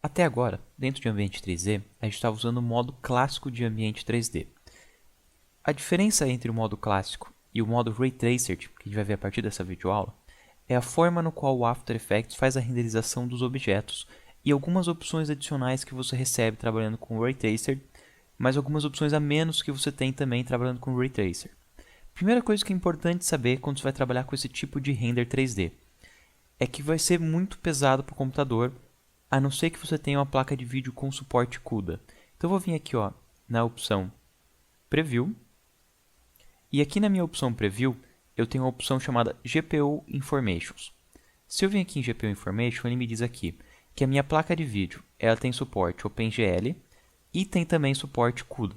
Até agora, dentro de ambiente 3D, a gente estava usando o modo clássico de ambiente 3D. A diferença entre o modo clássico e o modo Ray Tracer, que a gente vai ver a partir dessa videoaula, é a forma no qual o After Effects faz a renderização dos objetos e algumas opções adicionais que você recebe trabalhando com o Ray Tracer, mas algumas opções a menos que você tem também trabalhando com o Ray Tracer. Primeira coisa que é importante saber quando você vai trabalhar com esse tipo de render 3D é que vai ser muito pesado para o computador, a não ser que você tenha uma placa de vídeo com suporte CUDA. Então eu vou vir aqui na opção Preview, e aqui na minha opção Preview eu tenho uma opção chamada GPU Informations. Se eu vir aqui em GPU Information, ele me diz aqui que a minha placa de vídeo ela tem suporte OpenGL e tem também suporte CUDA.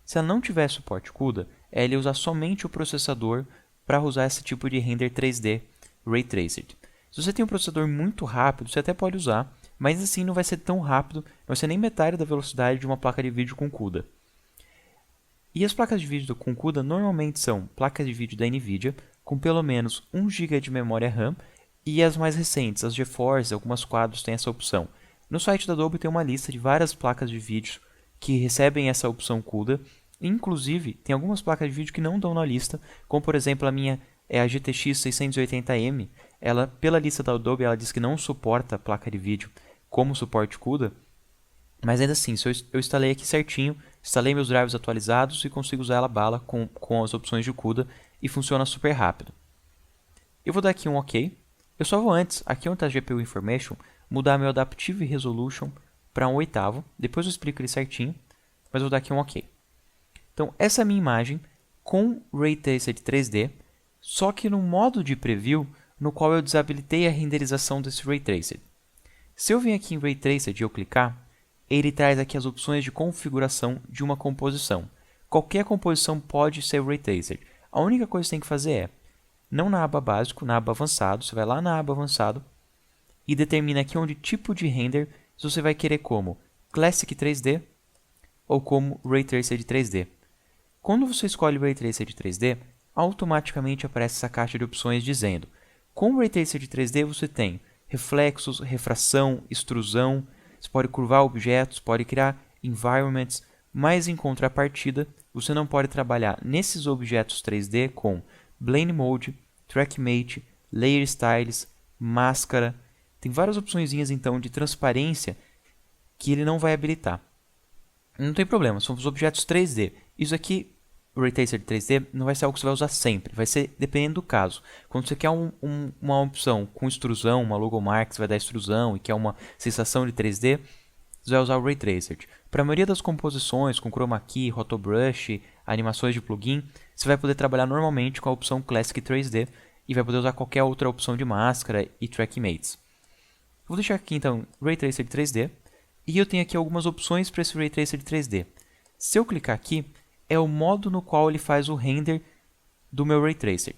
Se ela não tiver suporte CUDA, ele usa somente o processador para usar esse tipo de render 3D Ray Traced. Se você tem um processador muito rápido, você até pode usar, mas assim não vai ser tão rápido, não vai ser nem metade da velocidade de uma placa de vídeo com CUDA. E as placas de vídeo com CUDA normalmente são placas de vídeo da NVIDIA, com pelo menos 1 GB de memória RAM, e as mais recentes, as GeForce, algumas quadros têm essa opção. No site da Adobe tem uma lista de várias placas de vídeo que recebem essa opção CUDA, inclusive tem algumas placas de vídeo que não estão na lista, como por exemplo a minha é a GTX 680M, ela, pela lista da Adobe, ela diz que não suporta placa de vídeo como suporte CUDA, mas ainda assim, se eu instalei aqui certinho, instalei meus drivers atualizados e consigo usar ela bala com as opções de CUDA e funciona super rápido. Eu vou dar aqui um OK. Eu só vou antes, aqui onde está GPU Information, mudar meu Adaptive Resolution para 1/8. Depois eu explico ele certinho, mas eu vou dar aqui um OK. Então, essa é a minha imagem com Ray Traced 3D, só que no modo de preview, no qual eu desabilitei a renderização desse Ray Traced. Se eu vir aqui em Ray Traced e eu clicar, ele traz aqui as opções de configuração de uma composição. Qualquer composição pode ser Ray Traced. A única coisa que você tem que fazer é, não na aba básico, na aba avançado, você vai lá na aba avançado e determina aqui onde tipo de render se você vai querer como Classic 3D ou como Ray Traced 3D. Quando você escolhe Ray Traced 3D, automaticamente aparece essa caixa de opções dizendo: com Ray Traced 3D você tem reflexos, refração, extrusão, você pode curvar objetos, pode criar environments, mas em contrapartida, você não pode trabalhar nesses objetos 3D com Blend Mode, Track Mate, Layer Styles, Máscara. Tem várias opções então de transparência que ele não vai habilitar. Não tem problema, são os objetos 3D. Isso aqui, o Ray Tracer 3D, não vai ser algo que você vai usar sempre, vai ser dependendo do caso. Quando você quer uma opção com extrusão, uma logomark que vai dar extrusão e quer uma sensação de 3D, você vai usar o Ray Tracer. Para a maioria das composições, com Chroma Key, Rotobrush, animações de plugin, você vai poder trabalhar normalmente com a opção Classic 3D e vai poder usar qualquer outra opção de máscara e Track Mates. Vou deixar aqui então Ray Tracer 3D e eu tenho aqui algumas opções para esse Ray Tracer 3D. Se eu clicar aqui, é o modo no qual ele faz o render do meu Ray Tracer.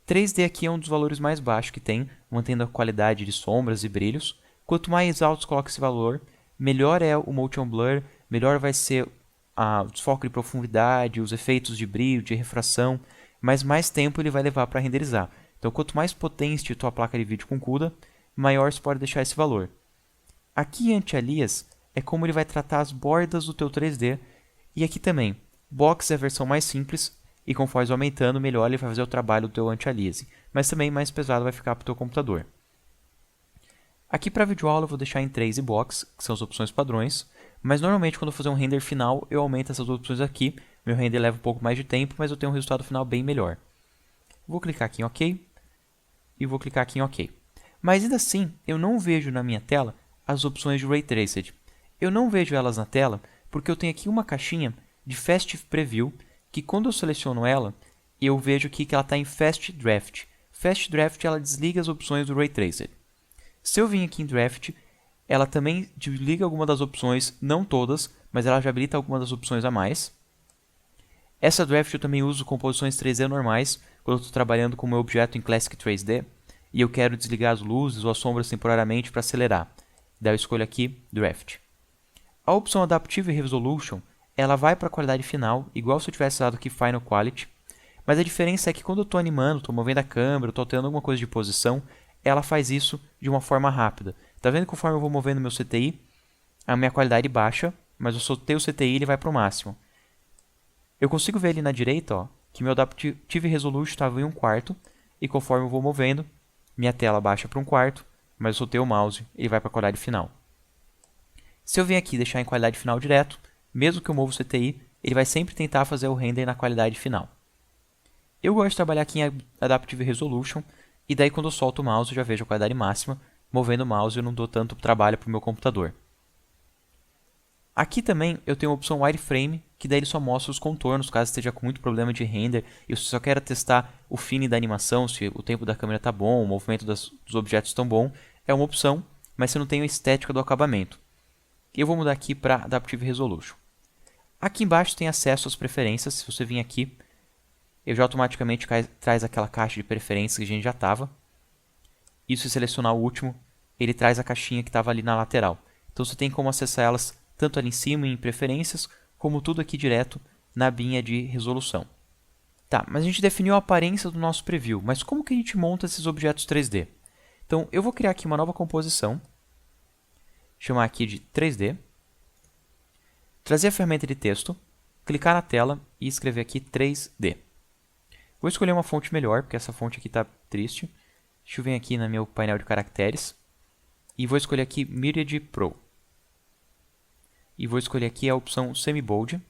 3D aqui é um dos valores mais baixos que tem, mantendo a qualidade de sombras e brilhos. Quanto mais alto você coloca esse valor, melhor é o Motion Blur, melhor vai ser o desfoque de profundidade, os efeitos de brilho, de refração, mas mais tempo ele vai levar para renderizar. Então, quanto mais potente a tua placa de vídeo com CUDA, maior você pode deixar esse valor. Aqui em Anti-Alias é como ele vai tratar as bordas do teu 3D, e aqui também. Box é a versão mais simples e conforme aumentando, melhor ele vai fazer o trabalho do teu anti-aliasing, mas também mais pesado vai ficar para o teu computador. Aqui para a videoaula eu vou deixar em 3 e Box, que são as opções padrões, mas normalmente quando eu fazer um render final eu aumento essas opções aqui, meu render leva um pouco mais de tempo, mas eu tenho um resultado final bem melhor. Vou clicar aqui em OK e vou clicar aqui em OK. Mas ainda assim, eu não vejo na minha tela as opções de Ray Traced. Eu não vejo elas na tela porque eu tenho aqui uma caixinha de Fast Preview, que quando eu seleciono ela, eu vejo aqui que ela está em Fast Draft. Fast Draft ela desliga as opções do Ray Traced. Se eu vim aqui em Draft, ela também desliga algumas das opções, não todas, mas ela já habilita algumas das opções a mais. Essa Draft eu também uso composições 3D normais, quando eu estou trabalhando com o meu objeto em Classic 3D, e eu quero desligar as luzes ou as sombras temporariamente para acelerar. Daí eu escolho aqui Draft. A opção Adaptive Resolution ela vai para a qualidade final, igual se eu tivesse dado aqui Final Quality, mas a diferença é que quando eu estou animando, estou movendo a câmera, estou alterando alguma coisa de posição, ela faz isso de uma forma rápida. Tá vendo que conforme eu vou movendo meu CTI, a minha qualidade baixa, mas eu soltei o CTI e ele vai para o máximo. Eu consigo ver ali na direita, ó, que meu Adaptive Resolution estava em 1/4, e conforme eu vou movendo, minha tela baixa para 1/4, mas eu soltei o mouse e ele vai para a qualidade final. Se eu vir aqui e deixar em qualidade final direto, mesmo que eu mova o CTI, ele vai sempre tentar fazer o render na qualidade final. Eu gosto de trabalhar aqui em Adaptive Resolution, e daí quando eu solto o mouse eu já vejo a qualidade máxima. Movendo o mouse eu não dou tanto trabalho para o meu computador. Aqui também eu tenho a opção Wireframe, que daí ele só mostra os contornos, caso esteja com muito problema de render e você só quer testar o feeling da animação, se o tempo da câmera está bom, o movimento dos objetos está bom. É uma opção, mas você não tem a estética do acabamento. Eu vou mudar aqui para Adaptive Resolution. Aqui embaixo tem acesso às preferências. Se você vir aqui, ele já automaticamente traz aquela caixa de preferências que a gente já estava. E se selecionar o último, ele traz a caixinha que estava ali na lateral. Então você tem como acessar elas tanto ali em cima em preferências, como tudo aqui direto na abinha de resolução. Tá, mas a gente definiu a aparência do nosso preview, mas como que a gente monta esses objetos 3D? Então eu vou criar aqui uma nova composição, chamar aqui de 3D, trazer a ferramenta de texto, clicar na tela e escrever aqui 3D. Vou escolher uma fonte melhor, porque essa fonte aqui está triste. Deixa eu vir aqui no meu painel de caracteres e vou escolher aqui Myriad Pro. E vou escolher aqui a opção Semi-Bold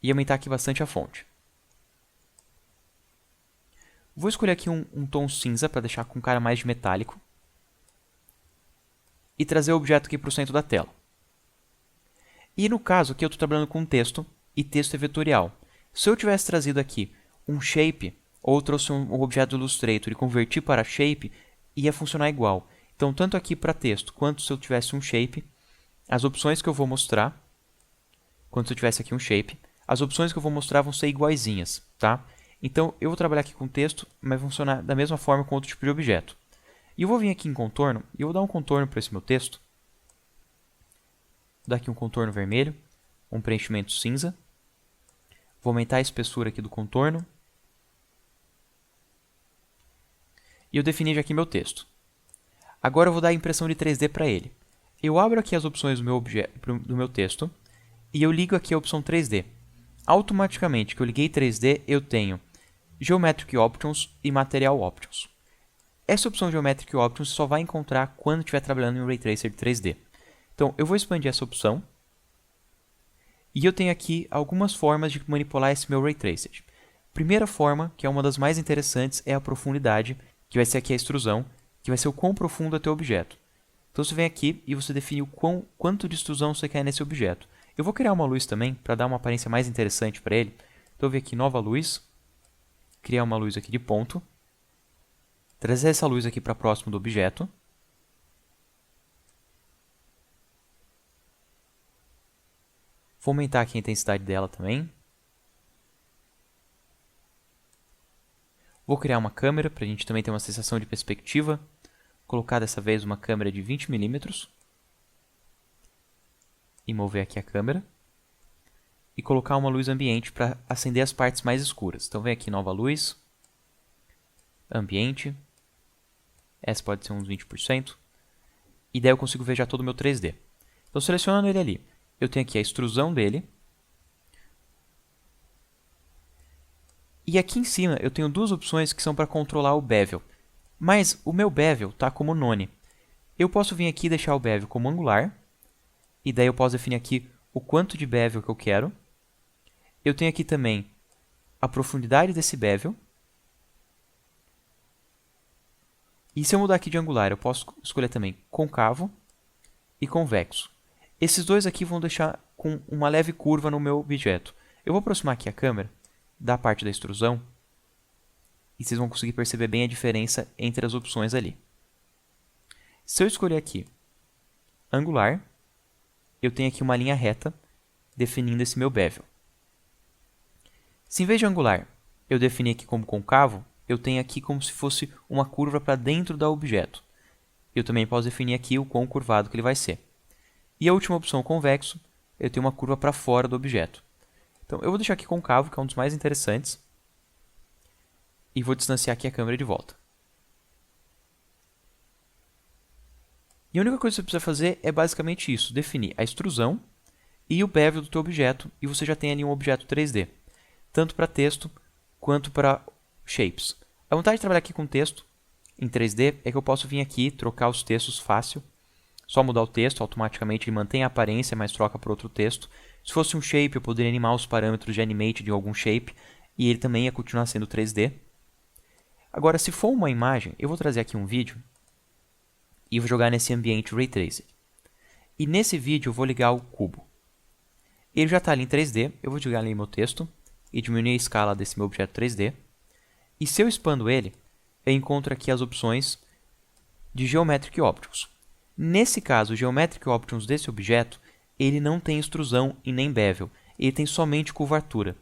e aumentar aqui bastante a fonte. Vou escolher aqui um tom cinza para deixar com cara mais de metálico e trazer o objeto aqui para o centro da tela. E no caso aqui eu estou trabalhando com texto e texto é vetorial. Se eu tivesse trazido aqui um shape ou trouxe um objeto do Illustrator e converti para shape, ia funcionar igual. Então tanto aqui para texto quanto se eu tivesse um shape, as opções que eu vou mostrar, quando eu tivesse aqui um shape, as opções que eu vou mostrar vão ser iguaizinhas, tá? Então, eu vou trabalhar aqui com texto, mas vai funcionar da mesma forma com outro tipo de objeto. E eu vou vir aqui em contorno, e eu vou dar um contorno para esse meu texto. Vou dar aqui um contorno vermelho, um preenchimento cinza. Vou aumentar a espessura aqui do contorno. E eu defini já aqui meu texto. Agora eu vou dar a impressão de 3D para ele. Eu abro aqui as opções do meu texto e eu ligo aqui a opção 3D. Automaticamente que eu liguei 3D, eu tenho Geometric Options e Material Options. Essa opção Geometric Options só vai encontrar quando estiver trabalhando em Ray Tracer de 3D. Então, eu vou expandir essa opção e eu tenho aqui algumas formas de manipular esse meu Ray Tracer. Primeira forma, que é uma das mais interessantes, é a profundidade, que vai ser aqui a extrusão, que vai ser o quão profundo é o teu objeto. Então você vem aqui e você define o quanto de extrusão você quer nesse objeto. Eu vou criar uma luz também, para dar uma aparência mais interessante para ele. Então eu vou aqui nova luz, criar uma luz aqui de ponto, trazer essa luz aqui para próximo do objeto. Vou aumentar aqui a intensidade dela também. Vou criar uma câmera, para a gente também ter uma sensação de perspectiva. Colocar dessa vez uma câmera de 20 mm. E mover aqui a câmera. E colocar uma luz ambiente para acender as partes mais escuras. Então vem aqui nova luz. Ambiente. Essa pode ser uns 20%. E daí eu consigo ver já todo o meu 3D. Então selecionando ele ali, eu tenho aqui a extrusão dele. E aqui em cima eu tenho duas opções que são para controlar o bevel. Mas o meu bevel está como none. Eu posso vir aqui e deixar o bevel como angular. E daí eu posso definir aqui o quanto de bevel que eu quero. Eu tenho aqui também a profundidade desse bevel. E se eu mudar aqui de angular, eu posso escolher também côncavo e convexo. Esses dois aqui vão deixar com uma leve curva no meu objeto. Eu vou aproximar aqui a câmera da parte da extrusão. E vocês vão conseguir perceber bem a diferença entre as opções ali. Se eu escolher aqui angular, eu tenho aqui uma linha reta definindo esse meu bevel. Se em vez de angular eu definir aqui como côncavo, eu tenho aqui como se fosse uma curva para dentro do objeto. Eu também posso definir aqui o quão curvado que ele vai ser. E a última opção, convexo, eu tenho uma curva para fora do objeto. Então eu vou deixar aqui côncavo, que é um dos mais interessantes. E vou distanciar aqui a câmera de volta. E a única coisa que você precisa fazer é basicamente isso, definir a extrusão e o bevel do teu objeto, e você já tem ali um objeto 3D, tanto para texto quanto para shapes. A vantagem de trabalhar aqui com texto em 3D é que eu posso vir aqui, trocar os textos fácil, só mudar o texto, automaticamente ele mantém a aparência, mas troca por outro texto. Se fosse um shape, eu poderia animar os parâmetros de animate de algum shape, e ele também ia continuar sendo 3D. Agora, se for uma imagem, eu vou trazer aqui um vídeo e vou jogar nesse ambiente Ray Tracer. E nesse vídeo eu vou ligar o cubo. Ele já está ali em 3D, eu vou ligar ali meu texto e diminuir a escala desse meu objeto 3D. E se eu expando ele, eu encontro aqui as opções de Geometric Options. Nesse caso, o Geometric Options desse objeto, ele não tem extrusão e nem bevel, ele tem somente curvatura.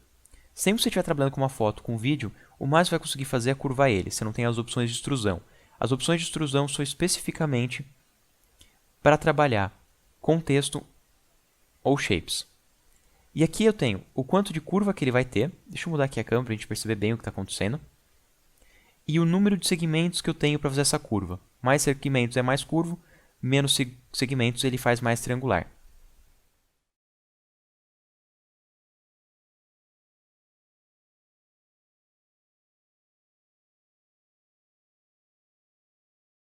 Sempre que você estiver trabalhando com uma foto, com um vídeo, o mais que você vai conseguir fazer é curvar ele, você não tem as opções de extrusão. As opções de extrusão são especificamente para trabalhar com texto ou shapes. E aqui eu tenho o quanto de curva que ele vai ter, deixa eu mudar aqui a câmera para a gente perceber bem o que está acontecendo, e o número de segmentos que eu tenho para fazer essa curva. Mais segmentos é mais curvo, menos segmentos ele faz mais triangular.